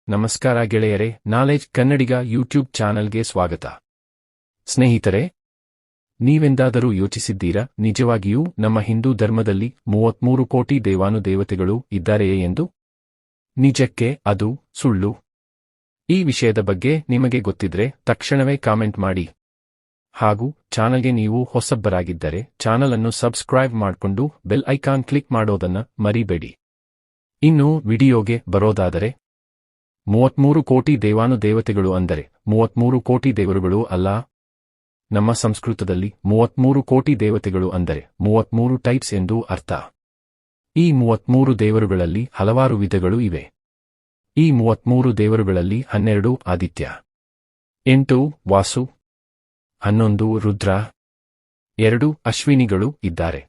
ನಮಸ್ಕಾರ ಗೆಳೆಯರೇ, ನಾಲೆಜ್ ಕನ್ನಡಿಗ ಯೂಟ್ಯೂಬ್ ಚಾನಲ್ಗೆ ಸ್ವಾಗತ. ಸ್ನೇಹಿತರೆ, ನೀವೆಂದಾದರೂ ಯೋಚಿಸಿದ್ದೀರಾ, ನಿಜವಾಗಿಯೂ ನಮ್ಮ ಹಿಂದೂ ಧರ್ಮದಲ್ಲಿ 33 ಕೋಟಿ ದೇವಾನುದೇವತೆಗಳು ಇದ್ದಾರೆಯೇ ಎಂದು? ನಿಜಕ್ಕೆ ಅದು ಸುಳ್ಳು. ಈ ವಿಷಯದ ಬಗ್ಗೆ ನಿಮಗೆ ಗೊತ್ತಿದ್ರೆ ತಕ್ಷಣವೇ ಕಾಮೆಂಟ್ ಮಾಡಿ. ಹಾಗೂ ಚಾನಲ್ಗೆ ನೀವು ಹೊಸಬರಾಗಿದ್ದರೆ ಚಾನಲ್ ಅನ್ನು ಸಬ್ಸ್ಕ್ರೈಬ್ ಮಾಡಿಕೊಂಡು ಬೆಲ್ ಐಕಾನ್ ಕ್ಲಿಕ್ ಮಾಡೋದನ್ನ ಮರಿಬೇಡಿ. ಇನ್ನು ವಿಡಿಯೋಗೆ ಬರೋದಾದರೆ, 33 ಕೋಟಿ ದೇವಾನುದೇವತೆಗಳು ಅಂದರೆ 33 ಕೋಟಿ ದೇವರುಗಳು ಅಲ್ಲ. ನಮ್ಮ ಸಂಸ್ಕೃತದಲ್ಲಿ 33 ಕೋಟಿ ದೇವತೆಗಳು ಅಂದರೆ 33 ಟೈಪ್ಸ್ ಎಂದು ಅರ್ಥ. ಈ 33 ದೇವರುಗಳಲ್ಲಿ ಹಲವಾರು ವಿಧಗಳು ಇವೆ. ಈ 33 ದೇವರುಗಳಲ್ಲಿ 12 ಆದಿತ್ಯ, 8 ವಾಸು, 11 ರುದ್ರ, 2 ಅಶ್ವಿನಿಗಳು ಇದ್ದಾರೆ.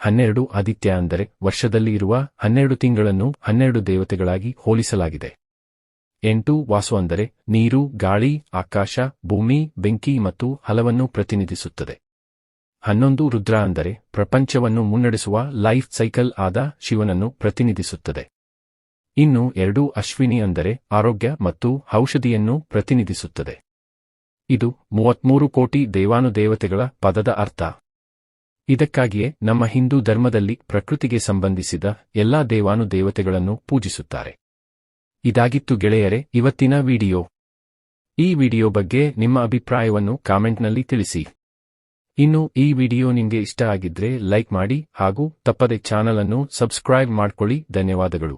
12 ಆದಿತ್ಯ ಅಂದರೆ ವರ್ಷದಲ್ಲಿ ಇರುವ 12 ತಿಂಗಳನ್ನು 12 ದೇವತೆಗಳಾಗಿ ಹೋಲಿಸಲಾಗಿದೆ. 8 ವಾಸು ಅಂದರೆ ನೀರು, ಗಾಳಿ, ಆಕಾಶ, ಭೂಮಿ, ಬೆಂಕಿ ಮತ್ತು ಹಲವನ್ನು ಪ್ರತಿನಿಧಿಸುತ್ತದೆ. 11 ರುದ್ರ ಅಂದರೆ ಪ್ರಪಂಚವನ್ನು ಮುನ್ನಡೆಸುವ ಲೈಫ್ ಸೈಕಲ್ ಆದ ಶಿವನನ್ನು ಪ್ರತಿನಿಧಿಸುತ್ತದೆ. ಇನ್ನು 2 ಅಶ್ವಿನಿ ಅಂದರೆ ಆರೋಗ್ಯ ಮತ್ತು ಔಷಧಿಯನ್ನು ಪ್ರತಿನಿಧಿಸುತ್ತದೆ. ಇದು 33 ಕೋಟಿ ದೇವಾನುದೇವತೆಗಳ ಪದದ ಅರ್ಥ. ಇದಕ್ಕಾಗಿಯೇ ನಮ್ಮ ಹಿಂದೂ ಧರ್ಮದಲ್ಲಿ ಪ್ರಕೃತಿಗೆ ಸಂಬಂಧಿಸಿದ ಎಲ್ಲಾ ದೇವಾನುದೇವತೆಗಳನ್ನು ಪೂಜಿಸುತ್ತಾರೆ. ಇದಾಗಿತ್ತು ಗೆಳೆಯರೆ ಇವತ್ತಿನ ವಿಡಿಯೋ. ಈ ವಿಡಿಯೋ ಬಗ್ಗೆ ನಿಮ್ಮ ಅಭಿಪ್ರಾಯವನ್ನು ಕಾಮೆಂಟ್ನಲ್ಲಿ ತಿಳಿಸಿ. ಇನ್ನು ಈ ವಿಡಿಯೋ ನಿಮಗೆ ಇಷ್ಟ ಆಗಿದ್ರೆ ಲೈಕ್ ಮಾಡಿ ಹಾಗೂ ತಪ್ಪದೆ ಚಾನಲ್ ಅನ್ನು ಸಬ್ಸ್ಕ್ರೈಬ್ ಮಾಡ್ಕೊಳ್ಳಿ. ಧನ್ಯವಾದಗಳು.